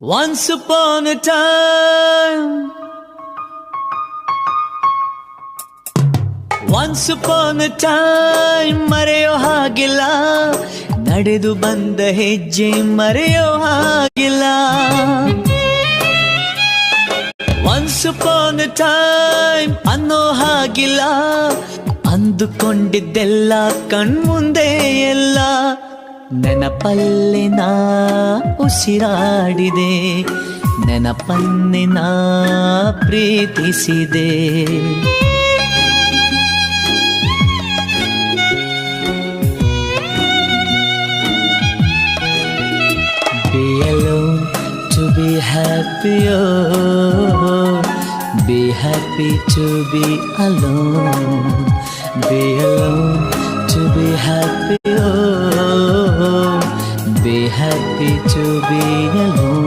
Once upon a time, once upon a time ಮರೆಯೋ ಹಾಗಿಲ್ಲ, ನಡೆದು ಬಂದ ಹೆಜ್ಜೆ ಮರೆಯೋ ಹಾಗಿಲ್ಲ. Once upon a time ಅನ್ನೋ ಹಾಗಿಲ್ಲ, ಅಂದುಕೊಂಡಿದ್ದೆಲ್ಲ ಕಣ್ಮುಂದೆ ಎಲ್ಲ ನೆನಪಲ್ಲಿ ನಾ ಉಸಿರಾಡಿದೆ, ನೆನಪನ್ನೇ ನಾ ಪ್ರೀತಿಸಿದೆ. Be alone to be happy, oh, be happy to be alone. Be alone to be happy, oh, be happy to be alone.